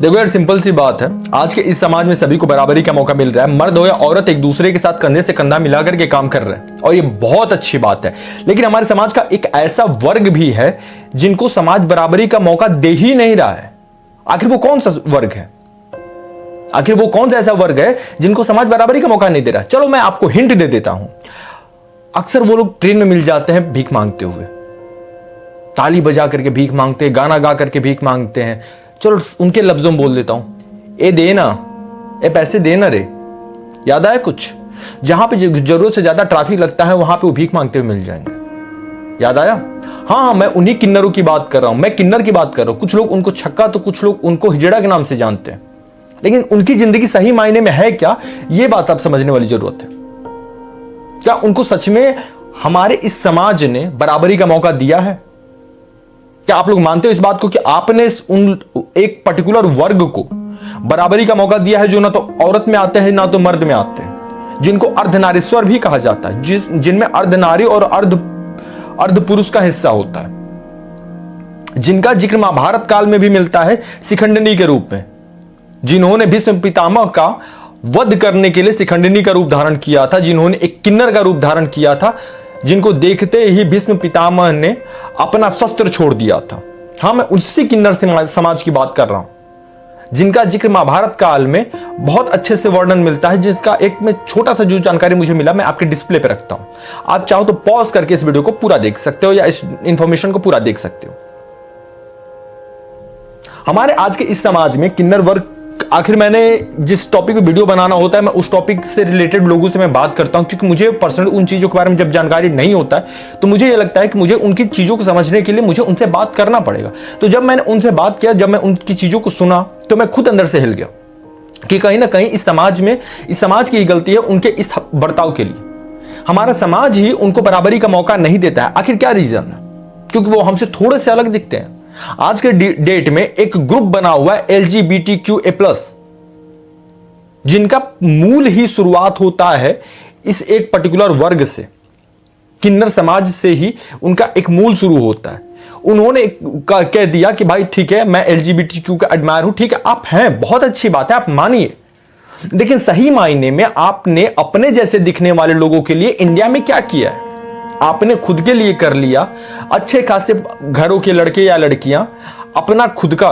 देखो यार, सिंपल सी बात है, आज के इस समाज में सभी को बराबरी का मौका मिल रहा है। मर्द हो या औरत एक दूसरे के साथ कंधे से कंधा मिलाकर के काम कर रहे हैं और ये बहुत अच्छी बात है। लेकिन हमारे समाज का एक ऐसा वर्ग भी है जिनको समाज बराबरी का मौका दे ही नहीं रहा है। आखिर वो कौन सा वर्ग है? आखिर वो कौन सा ऐसा वर्ग है जिनको समाज बराबरी का मौका नहीं दे रहा? चलो मैं आपको हिंट दे देता हूं। अक्सर वो लोग ट्रेन में मिल जाते हैं भीख मांगते हुए, ताली बजा करके भीख मांगते हैं, गाना गा करके भीख मांगते हैं। चलो उनके लफ्जों में बोल देता हूं, ए देना, ए पैसे देना रे। याद आया कुछ? जहां पे जरूरत से ज्यादा ट्रैफिक लगता है वहां पे वो भीख मांगते हुए मिल जाएंगे। याद आया? हाँ, मैं उन्हीं किन्नरों की बात कर रहा हूं, मैं किन्नर की बात कर रहा हूं। कुछ लोग उनको छक्का तो कुछ लोग उनको हिजड़ा के नाम से जानते हैं, लेकिन उनकी जिंदगी सही मायने में है क्या, यह बात आप समझने वाली जरूरत है। क्या उनको सच में हमारे इस समाज ने बराबरी का मौका दिया है? क्या आप लोग मानते हो इस बात को कि आपने एक पर्टिकुलर वर्ग को बराबरी का मौका दिया है जो ना तो औरत में आते हैं ना तो मर्द में आते हैं, जिनको अर्धनारीश्वर भी कहा जाता है, जिनमें अर्धनारी और अर्ध पुरुष का हिस्सा होता है, जिनका जिक्र महाभारत काल में भी मिलता है शिखंडिनी के रूप में, जिन्होंने भीष्म पितामह का वध करने के लिए शिखंडिनी का रूप धारण किया था, जिन्होंने एक किन्नर का रूप धारण किया था, जिनको देखते ही भीष्म पितामह ने अपना शस्त्र छोड़ दिया था। हां, मैं उसी किन्नर समाज की बात कर रहा हूं, जिनका जिक्र महाभारत काल में बहुत अच्छे से वर्णन मिलता है, जिसका एक में छोटा सा जो जानकारी मुझे मिला मैं आपके डिस्प्ले पे रखता हूं। आप चाहो तो पॉज करके इस वीडियो को पूरा देख सकते हो या इस इंफॉर्मेशन को पूरा देख सकते हो। हमारे आज के इस समाज में किन्नर वर्ग, आखिर मैंने जिस टॉपिक पे वीडियो बनाना होता है मैं उस टॉपिक से रिलेटेड लोगों से मैं बात करता हूं, क्योंकि मुझे पर्सनली उन चीजों के बारे में जब जानकारी नहीं होता है तो मुझे ये लगता है कि मुझे उनकी चीजों को समझने के लिए मुझे उनसे बात करना पड़ेगा। तो जब मैंने उनसे बात किया, जब मैं उनकी चीजों को सुना तो मैं खुद अंदर से हिल गया कि कहीं ना कहीं इस समाज की गलती है उनके इस बर्ताव के लिए। हमारा समाज ही उनको बराबरी का मौका नहीं देता है। आखिर क्या रीजन है? क्योंकि वो हमसे थोड़े से अलग दिखते हैं। आज के डेट में एक ग्रुप बना हुआ है LGBTQA+, जिनका मूल ही शुरुआत होता है इस एक पर्टिकुलर वर्ग से, किन्नर समाज से ही उनका एक मूल शुरू होता है। उन्होंने कह दिया कि भाई ठीक है, मैं LGBTQ का एडमायर हूं, ठीक है, आप हैं, बहुत अच्छी बात है, आप मानिए, लेकिन सही मायने में आपने अपने जैसे दिखने वाले लोगों के लिए इंडिया में क्या किया है? आपने खुद के लिए कर लिया, अच्छे खासे घरों के लड़के या लड़कियां अपना खुद का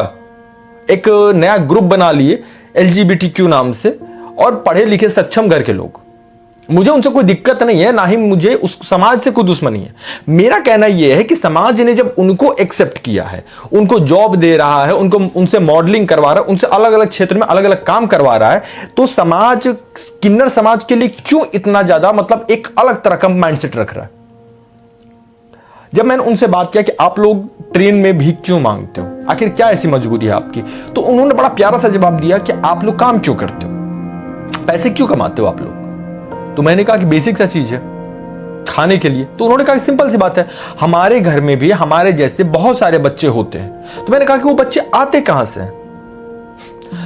एक नया ग्रुप बना लिए LGBTQ नाम से, और पढ़े लिखे सक्षम घर के लोग। मुझे उनसे कोई दिक्कत नहीं है, ना ही मुझे उस समाज से कोई दुश्मनी है। मेरा कहना यह है कि समाज ने जब उनको एक्सेप्ट किया है, उनको जॉब दे रहा है, उनसे मॉडलिंग करवा रहा है, उनसे अलग अलग क्षेत्र में अलग अलग काम करवा रहा है, तो समाज किन्नर समाज के लिए क्यों इतना ज्यादा एक अलग तरह का माइंडसेट रख रहा है? जब मैंने उनसे बात किया कि आप लोग ट्रेन में भीख क्यों मांगते हो, आखिर क्या ऐसी मजबूरी है आपकी, तो उन्होंने बड़ा प्यारा सा जवाब दिया कि आप लोग काम क्यों करते हो, पैसे क्यों कमाते हो आप लोग? तो मैंने कहा कि बेसिक सा चीज है, खाने के लिए। तो उन्होंने कहा कि सिंपल सी बात है, हमारे घर में भी हमारे जैसे बहुत सारे बच्चे होते हैं। तो मैंने कहा कि वो बच्चे आते कहां से?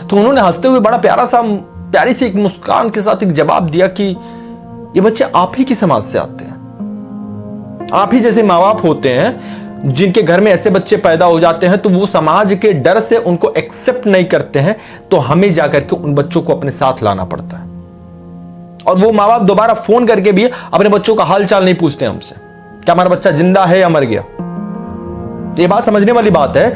तो उन्होंने हंसते हुए बड़ा प्यारी सी एक मुस्कान के साथ एक जवाब दिया कि ये बच्चे आप ही की समाज से आते हैं। आप ही जैसे माँ बाप होते हैं जिनके घर में ऐसे बच्चे पैदा हो जाते हैं, तो वो समाज के डर से उनको एक्सेप्ट नहीं करते हैं, तो हमें जाकर के उन बच्चों को अपने साथ लाना पड़ता है। और वो माँ बाप दोबारा फोन करके भी अपने बच्चों का हाल चाल नहीं पूछते हमसे, क्या हमारा बच्चा जिंदा है या मर गया। ये बात समझने वाली बात है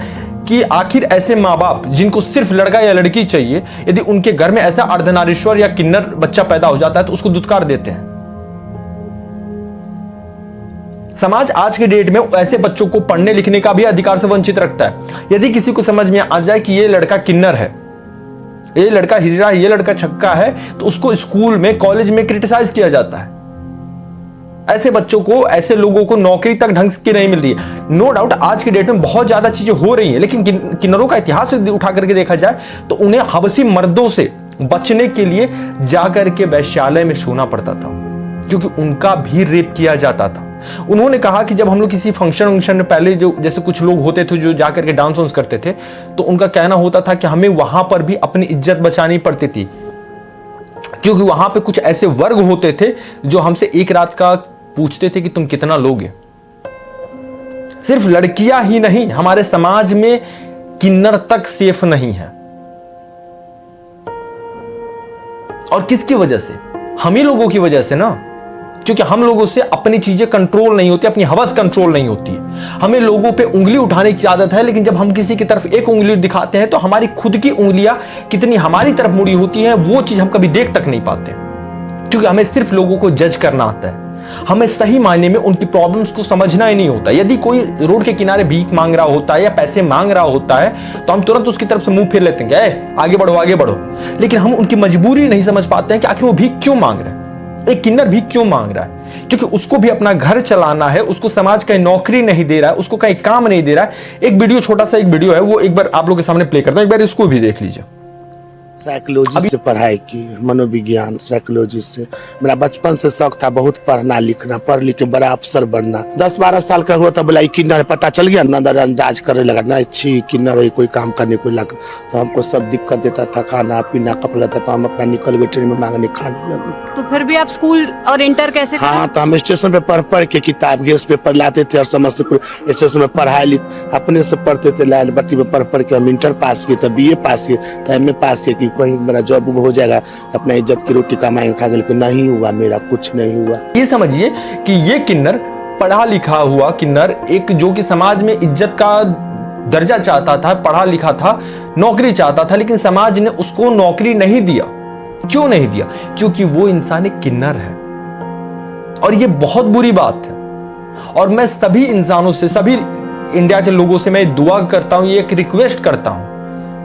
कि आखिर ऐसे माँ बाप जिनको सिर्फ लड़का या लड़की चाहिए, यदि उनके घर में ऐसा अर्धनारीश्वर या किन्नर बच्चा पैदा हो जाता है तो उसको दुत्कार देते हैं। समाज आज के डेट में ऐसे बच्चों को पढ़ने लिखने का भी अधिकार से वंचित रखता है। यदि किसी को समझ में आ जाए कि ये लड़का किन्नर है, ये लड़का हिजड़ा है, ये लड़का छक्का है, तो उसको स्कूल में कॉलेज में क्रिटिसाइज किया जाता है। ऐसे बच्चों को, ऐसे लोगों को नौकरी तक ढंग की नहीं मिल रही है। नो डाउट आज की डेट में बहुत ज्यादा चीजें हो रही हैं, लेकिन किन्नरों का इतिहास उठा करके देखा जाए तो उन्हें हबसी मर्दों से बचने के लिए जाकर के वैश्यालय में सोना पड़ता था, क्योंकि उनका भी रेप किया जाता था। उन्होंने कहा कि जब हम लोग किसी फंक्शन में पहले जो जैसे कुछ लोग होते थे जो जाकर के डांस वांस करते थे, तो उनका कहना होता था कि हमें वहां पर भी अपनी इज्जत बचानी पड़ती थी, क्योंकि वहां पे कुछ ऐसे वर्ग होते थे जो हमसे एक रात का पूछते थे कि तुम कितना लोगे। सिर्फ लड़कियां ही नहीं, हमारे समाज में किन्नर तक सेफ नहीं है। और किसकी वजह से? हम ही लोगों की वजह से ना, क्योंकि हम लोगों से अपनी चीजें कंट्रोल नहीं होती, अपनी हवस कंट्रोल नहीं होती है। हमें लोगों पे उंगली उठाने की आदत है, लेकिन जब हम किसी की तरफ एक उंगली दिखाते हैं तो हमारी खुद की उंगलियां कितनी हमारी तरफ मुड़ी होती हैं वो चीज हम कभी देख तक नहीं पाते, क्योंकि हमें सिर्फ लोगों को जज करना आता है। हमें सही मायने में उनकी प्रॉब्लम्स को समझना ही नहीं होता। यदि कोई रोड के किनारे भीख मांग रहा होता है या पैसे मांग रहा होता है तो हम तुरंत उसकी तरफ से मुंह फेर लेते हैं, आगे बढ़ो आगे बढ़ो। लेकिन हम उनकी मजबूरी नहीं समझ पाते हैं कि आखिर वो भीख क्यों मांग रहा है। एक किन्नर भीख क्यों मांग रहा है? क्योंकि उसको भी अपना घर चलाना है, उसको समाज कहीं नौकरी नहीं दे रहा है, उसको कहीं काम नहीं दे रहा है। एक वीडियो, छोटा सा एक वीडियो है, वो एक बार आप लोग के सामने प्ले करता हूं, एक बार इसको भी देख लीजिए। साइकोलॉजी से पढ़ाई की, मनोविज्ञान साइकोलॉजी से। मेरा बचपन से शौक था बहुत पढ़ना लिखना, पढ़ लिख के बड़ा अफसर बनना। 10-12 साल का हुआ तो बोला किन्नर, पता चल गया, नजरअंदाज करने लगा, ना अच्छी किन्नर है, कोई काम करने को लगा। तो हमको सब दिक्कत देता था, खाना पीना कपड़ा था, तो हम अपना निकल गए ट्रेन में मांगने खाने लगे। तो फिर भी आप स्कूल और इंटर कैसे? हाँ, तो हम स्टेशन पे पढ़ के किताब गैस पेपर लाते थे और समस्तीपुर स्टेशन में पढ़ाई लिख अपने से पढ़ते थे, लाइन बत्ती पे पढ़ के हम इंटर पास किए, तब BA पास किए, तब MA पास किए, कहीं मेरा जॉब हो जाएगा तो अपना इज्जत की रोटी कमाएंगे खा गए। नहीं हुआ, मेरा कुछ नहीं हुआ। ये समझिए कि ये किन्नर पढ़ा लिखा हुआ किन्नर, एक जो कि समाज में इज्जत का दर्जा चाहता था, पढ़ा लिखा था, नौकरी चाहता था, लेकिन समाज ने उसको नौकरी नहीं दिया। क्यों नहीं दिया? क्योंकि वो इंसान एक किन्नर है, और ये बहुत बुरी बात है। और मैं सभी इंसानों से, सभी इंडिया के लोगों से मैं दुआ करता हूं, ये एक रिक्वेस्ट करता हूं,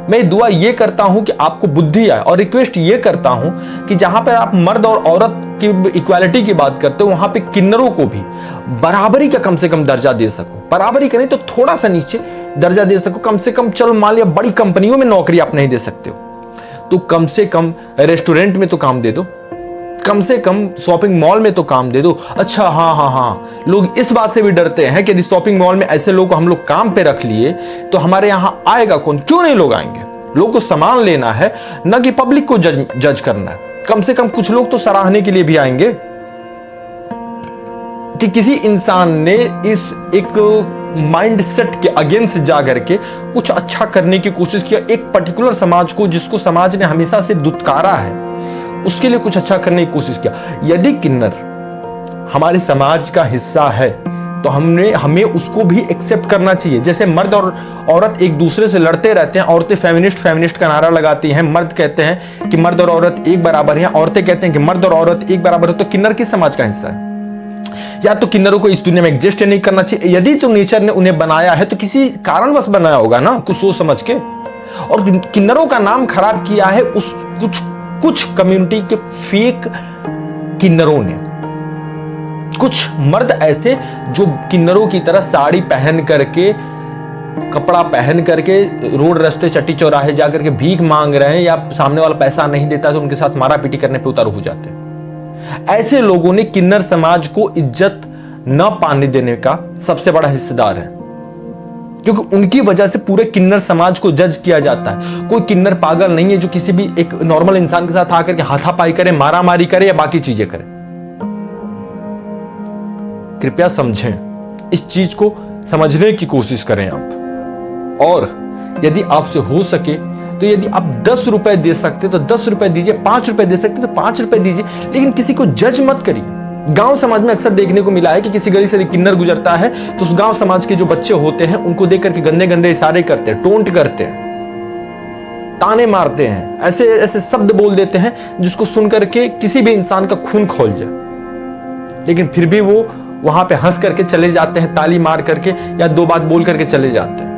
मैं दुआ ये करता हूं कि आपको बुद्धि आए, और रिक्वेस्ट ये करता हूं कि जहां पर आप मर्द और औरत की इक्वालिटी की बात करते हो, वहां पे किन्नरों को भी बराबरी का कम से कम दर्जा दे सको। बराबरी का नहीं तो थोड़ा सा नीचे दर्जा दे सको, कम से कम। चलो मान लिया बड़ी कंपनियों में नौकरी आप नहीं दे सकते हो, तो कम से कम रेस्टोरेंट में तो काम दे दो, कम से कम शॉपिंग मॉल में तो काम दे दो। अच्छा, हाँ, लोग इस बात से भी डरते हैं कि यदि शॉपिंग मॉल में ऐसे लोग को हम लोग काम पे रख लिए तो हमारे यहां आएगा कौन? क्यों नहीं लोग आएंगे? लोग को सामान लेना है, न कि पब्लिक को जज करना है। कम से कम कुछ लोग तो सराहने के लिए भी आएंगे कि किसी इंसान ने इस एक माइंडसेट के अगेंस्ट जा करके कुछ अच्छा करने की कोशिश किया। एक पर्टिकुलर समाज को, जिसको समाज ने हमेशा से दुत्कारा है, उसके लिए कुछ अच्छा करने की कोशिश किया। यदि किन्नर हमारे समाज का हिस्सा है तो हमें उसको भी एक्सेप्ट करना चाहिए। जैसे मर्द और औरत एक दूसरे से लड़ते रहते हैं, औरतें फेमिनिस्ट का नारा लगाती हैं, मर्द कहते हैं कि मर्द और औरत एक बराबर हैं, औरतें कहते हैं कि मर्द और औरत एक बराबर है, तो किन्नर किस समाज का हिस्सा है? या तो किन्नरों को इस दुनिया में एग्जिस्ट नहीं करना चाहिए। यदि तो नेचर ने उन्हें बनाया है तो किसी कारणवश बनाया होगा ना, कुछ सोच समझ के। और किन्नरों का नाम खराब किया है उस कुछ कम्युनिटी के फेक किन्नरों ने। कुछ मर्द ऐसे जो किन्नरों की तरह साड़ी पहन करके, कपड़ा पहन करके रोड रास्ते चट्टी चौराहे जाकर के भीख मांग रहे हैं, या सामने वाला पैसा नहीं देता तो उनके साथ मारा पीटी करने पे उतारू हो जाते हैं। ऐसे लोगों ने किन्नर समाज को इज्जत न पाने देने का सबसे बड़ा हिस्सेदार है, क्योंकि उनकी वजह से पूरे किन्नर समाज को जज किया जाता है। कोई किन्नर पागल नहीं है जो किसी भी एक नॉर्मल इंसान के साथ आकर के हाथापाई करे, मारामारी करे या बाकी चीजें करे। कृपया समझें, इस चीज को समझने की कोशिश करें आप। और यदि आपसे हो सके तो यदि आप 10 रुपए दे सकते तो 10 रुपए दीजिए, 5 रुपए दे सकते तो 5 रुपए दीजिए, लेकिन किसी को जज मत करिए। गांव समाज में अक्सर देखने को मिला है कि किसी गली से किन्नर गुजरता है तो उस गांव समाज के जो बच्चे होते हैं उनको देख करके गंदे गंदे इशारे करते हैं, टोंट करते हैं, ताने मारते हैं, ऐसे ऐसे शब्द बोल देते हैं जिसको सुन करके किसी भी इंसान का खून खौल जाए। लेकिन फिर भी वो वहां पे हंस करके चले जाते हैं, ताली मार करके या 2 बात बोल करके चले जाते हैं।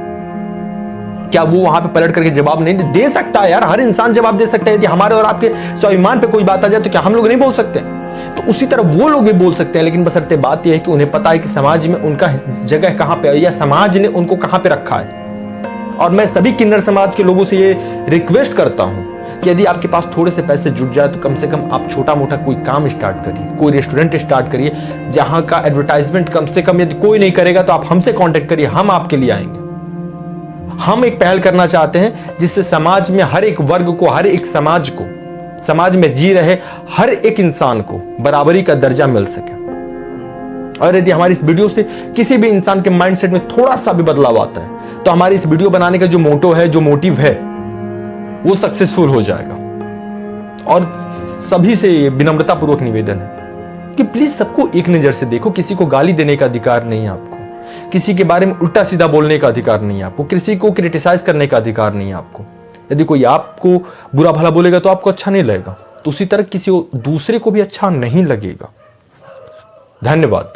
क्या वो वहां पे पलट करके जवाब नहीं दे सकता? यार, हर इंसान जवाब दे सकता है। यदि हमारे और आपके स्वाभिमान पे कोई बात आ जाए तो क्या हम लोग नहीं बोल सकते? तो उसी तरह वो लोग भी बोल सकते हैं, लेकिन बशर्ते बात यह है कि उन्हें पता है कि समाज में उनका जगह कहां पे है या समाज ने उनको कहां पे रखा है। और मैं सभी किन्नर समाज के लोगों से ये रिक्वेस्ट करता हूं कि यदि आपके पास थोड़े से पैसे जुट जाए तो कम से कम आप छोटा मोटा कोई काम स्टार्ट करिए, कोई रेस्टोरेंट स्टार्ट करिए, जहां का एडवर्टाइजमेंट कम से कम यदि कोई नहीं करेगा तो आप हमसे कांटेक्ट करिए, हम आपके लिए आएंगे। हम एक पहल करना चाहते हैं जिससे समाज में हर एक वर्ग को, हर एक समाज को, समाज में जी रहे हर एक इंसान को बराबरी का दर्जा मिल सके। और यदि हमारी इस वीडियो से किसी भी इंसान के माइंडसेट में थोड़ा सा भी बदलाव आता है तो हमारी इस वीडियो बनाने का जो मोटो है, जो मोटिव है, वो सक्सेसफुल हो जाएगा। और सभी से विनम्रता पूर्वक निवेदन है कि प्लीज सबको एक नजर से देखो। किसी को गाली देने का अधिकार नहीं है आपको, किसी के बारे में उल्टा सीधा बोलने का अधिकार नहीं है आपको, किसी को क्रिटिसाइज करने का अधिकार नहीं है आपको। यदि कोई आपको बुरा भला बोलेगा तो आपको अच्छा नहीं लगेगा, तो उसी तरह किसी दूसरे को भी अच्छा नहीं लगेगा। धन्यवाद।